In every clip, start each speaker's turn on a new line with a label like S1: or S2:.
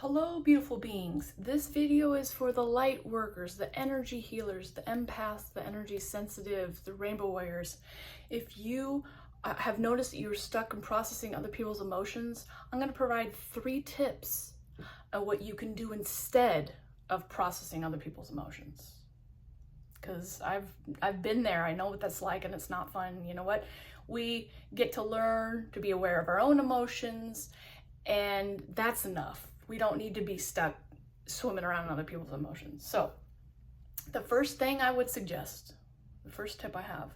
S1: Hello, beautiful beings. This video is for the light workers, the energy healers, the empaths, the energy sensitive, the rainbow warriors. If you have noticed that you're stuck in processing other people's emotions, I'm going to provide 3 tips of what you can do instead of processing other people's emotions. Because I've been there. I know what that's like, and it's not fun. You know what? We get to learn to be aware of our own emotions, and that's enough. We don't need to be stuck swimming around in other people's emotions. So the first thing I would suggest, the first tip I have,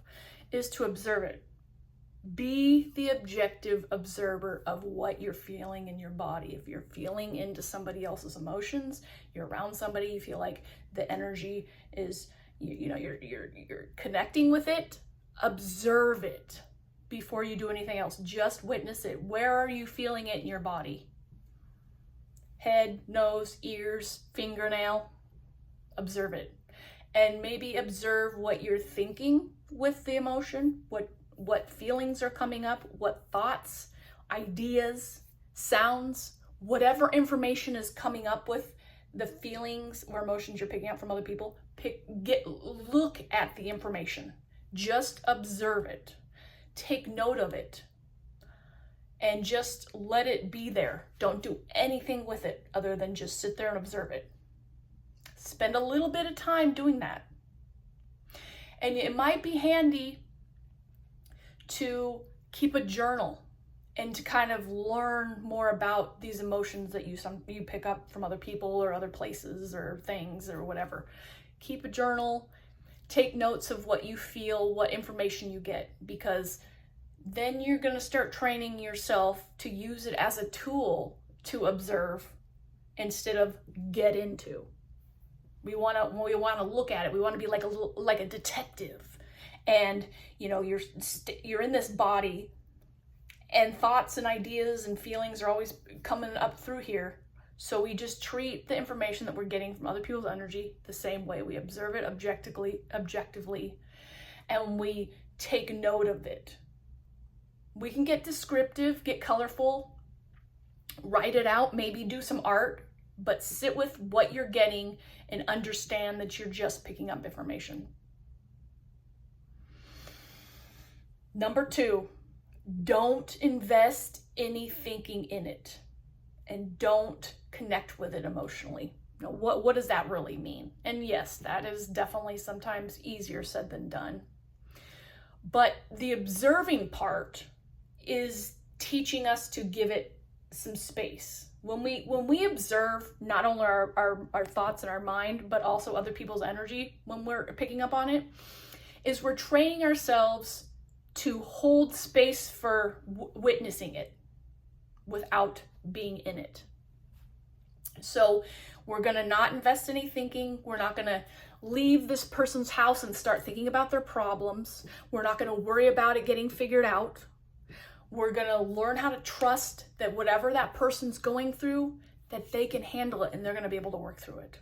S1: is to observe it. Be the objective observer of what you're feeling in your body. If you're feeling into somebody else's emotions, you're around somebody, you feel like the energy is, you're connecting with it, observe it before you do anything else. Just witness it. Where are you feeling it in your body? Head, nose, ears, fingernail. Observe it. And maybe observe what you're thinking with the emotion, what feelings are coming up, what thoughts, ideas, sounds, whatever information is coming up with the feelings or emotions you're picking up from other people. Look at the information. Just observe it. Take note of it. And just let it be there. Don't do anything with it other than just sit there and observe it. Spend a little bit of time doing that. And it might be handy to keep a journal and to kind of learn more about these emotions that you pick up from other people or other places or things or whatever. Keep a journal. Take notes of what you feel, what information you get, because then you're going to start training yourself to use it as a tool to observe instead of get into. We want to look at it. We want to be like a detective, and you're in this body, and thoughts and ideas and feelings are always coming up through here. So we just treat the information that we're getting from other people's energy the same way. We observe it objectively, and we take note of it. We can get descriptive, get colorful, write it out, maybe do some art, but sit with what you're getting and understand that you're just picking up information. Number 2, don't invest any thinking in it, and don't connect with it emotionally. Now, what does that really mean? And yes, that is definitely sometimes easier said than done. But the observing part is teaching us to give it some space. When we observe not only our thoughts and our mind, but also other people's energy, when we're picking up on it, is we're training ourselves to hold space for witnessing it without being in it. So we're going to not invest any thinking. We're not going to leave this person's house and start thinking about their problems. We're not going to worry about it getting figured out. We're going to learn how to trust that whatever that person's going through, that they can handle it and they're going to be able to work through it.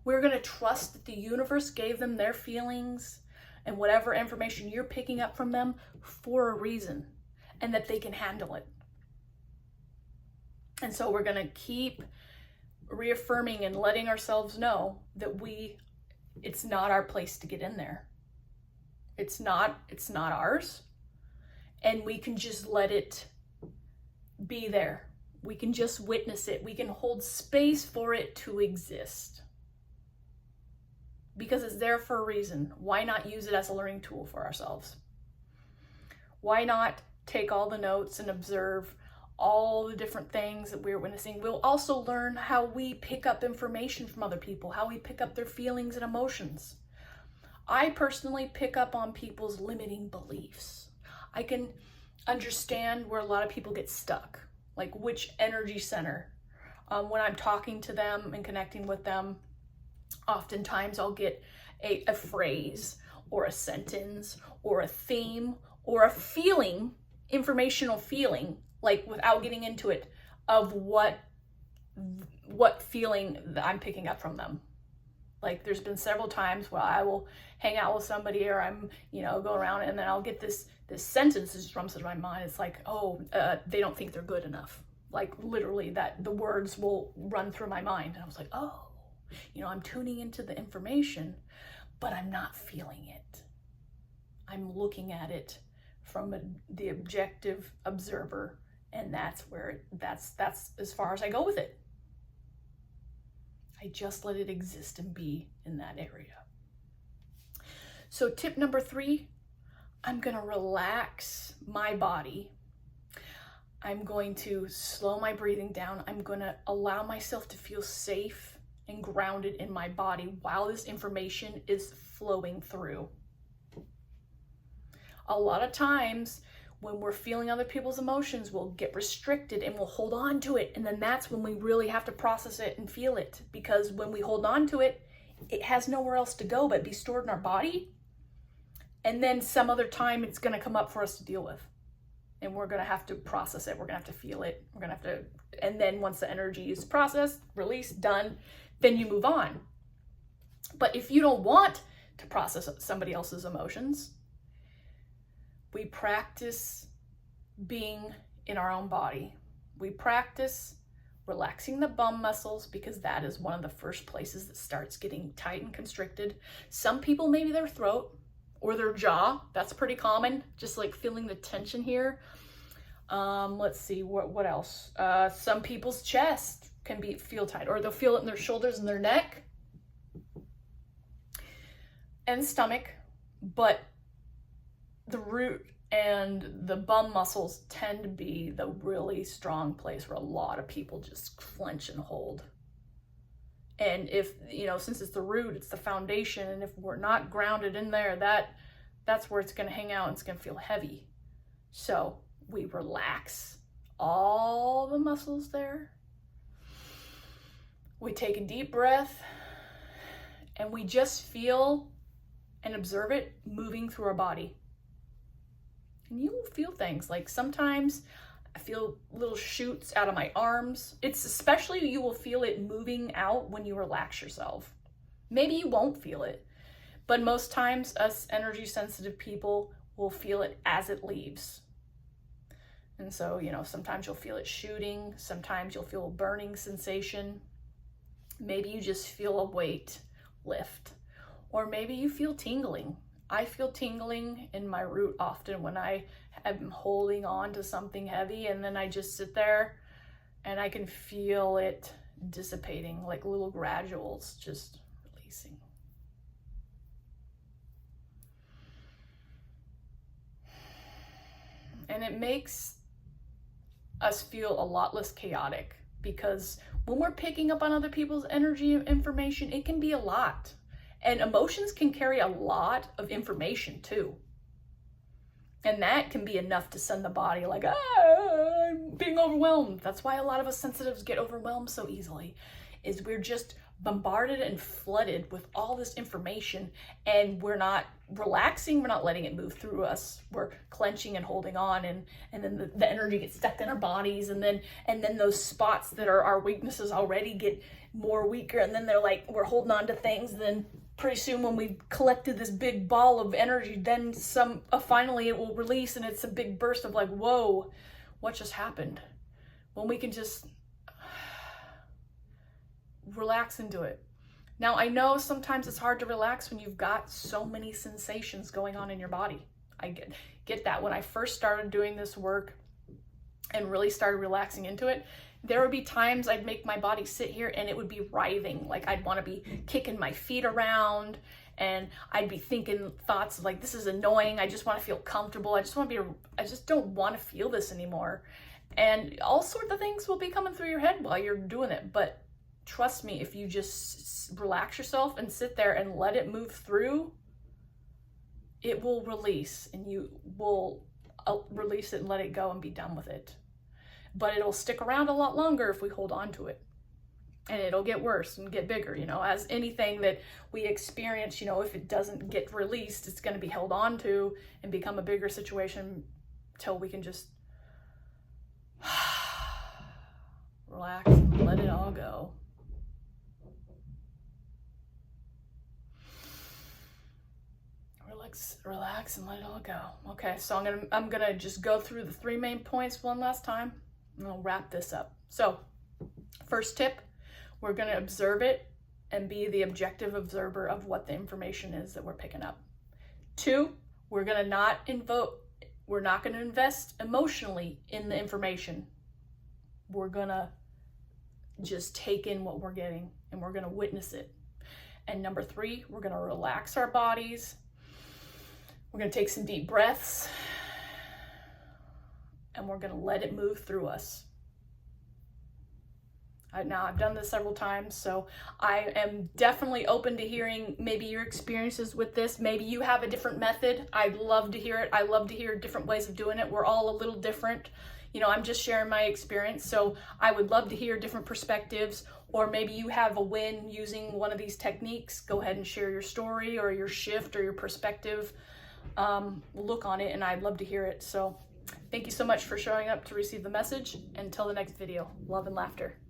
S1: We're going to trust that the universe gave them their feelings and whatever information you're picking up from them for a reason, and that they can handle it. And so we're going to keep reaffirming and letting ourselves know that it's not our place to get in there. It's not ours. And we can just let it be there. We can just witness it. We can hold space for it to exist. Because it's there for a reason. Why not use it as a learning tool for ourselves? Why not take all the notes and observe all the different things that we're witnessing? We'll also learn how we pick up information from other people, how we pick up their feelings and emotions. I personally pick up on people's limiting beliefs. I can understand where a lot of people get stuck, like which energy center. When I'm talking to them and connecting with them, oftentimes I'll get a phrase or a sentence or a theme or a feeling, informational feeling, like without getting into it, of what feeling that I'm picking up from them. Like there's been several times where I will hang out with somebody, or I'm, going around, and then I'll get this sentence that just runs into my mind. It's like, they don't think they're good enough. like literally that the words will run through my mind. And I was like, oh, I'm tuning into the information, but I'm not feeling it. I'm looking at it from the objective observer, and that's as far as I go with it. I just let it exist and be in that area. So tip number 3, I'm going to relax my body. I'm going to slow my breathing down. I'm going to allow myself to feel safe and grounded in my body while this information is flowing through. A lot of times when we're feeling other people's emotions, we'll get restricted and we'll hold on to it. And then that's when we really have to process it and feel it. Because when we hold on to it, it has nowhere else to go but be stored in our body. And then some other time it's going to come up for us to deal with. And we're going to have to process it. We're going to have to feel it. We're going to have to, and then once the energy is processed, released, done, then you move on. But if you don't want to process somebody else's emotions, we practice being in our own body. We practice relaxing the bum muscles, because that is one of the first places that starts getting tight and constricted. Some people, maybe their throat or their jaw, that's pretty common, just like feeling the tension here. Let's see, what else? Some people's chest can feel tight, or they'll feel it in their shoulders and their neck and stomach, but the root and the bum muscles tend to be the really strong place where a lot of people just clench and hold. And if, since it's the root, it's the foundation, and if we're not grounded in there, that's where it's going to hang out and it's going to feel heavy. So we relax all the muscles there. We take a deep breath and we just feel and observe it moving through our body. And you will feel things like sometimes I feel little shoots out of my arms. It's especially, you will feel it moving out when you relax yourself. Maybe you won't feel it, but most times us energy sensitive people will feel it as it leaves. And so, sometimes you'll feel it shooting. Sometimes you'll feel a burning sensation. Maybe you just feel a weight lift, or maybe you feel tingling. I feel tingling in my root often when I am holding on to something heavy, and then I just sit there and I can feel it dissipating, like little graduals just releasing. And it makes us feel a lot less chaotic, because when we're picking up on other people's energy information, it can be a lot. And emotions can carry a lot of information too. And that can be enough to send the body like, I'm being overwhelmed. That's why a lot of us sensitives get overwhelmed so easily, is we're just bombarded and flooded with all this information, and we're not relaxing. We're not letting it move through us. We're clenching and holding on, and then the energy gets stuck in our bodies, and then those spots that are our weaknesses already get more weaker, and then they're like, we're holding on to things, and then pretty soon when we've collected this big ball of energy, then finally it will release, and it's a big burst of like, whoa, what just happened? When we can just relax into it. Now, I know sometimes it's hard to relax when you've got so many sensations going on in your body. I get that. When I first started doing this work and really started relaxing into it, there would be times I'd make my body sit here and it would be writhing. Like I'd want to be kicking my feet around, and I'd be thinking thoughts like, this is annoying. I just want to feel comfortable. I just don't want to feel this anymore. And all sorts of things will be coming through your head while you're doing it. But trust me, if you just relax yourself and sit there and let it move through, it will release, and you will release it and let it go and be done with it. But it'll stick around a lot longer if we hold on to it. And it'll get worse and get bigger, as anything that we experience, if it doesn't get released, it's going to be held on to and become a bigger situation till we can just relax and let it all go. Relax and let it all go. Okay, so I'm gonna just go through the 3 main points one last time. And I'll wrap this up. So, first tip, we're going to observe it and be the objective observer of what the information is that we're picking up. 2, we're not going to invest emotionally in the information. We're going to just take in what we're getting and we're going to witness it. And number 3, we're going to relax our bodies. We're going to take some deep breaths and we're going to let it move through us. Now, I've done this several times, so I am definitely open to hearing maybe your experiences with this. Maybe you have a different method. I'd love to hear it. I love to hear different ways of doing it. We're all a little different. You know, I'm just sharing my experience, so I would love to hear different perspectives, or maybe you have a win using one of these techniques. Go ahead and share your story or your shift or your perspective look on it, and I'd love to hear it. So thank you so much for showing up to receive the message. Until the next video, love and laughter.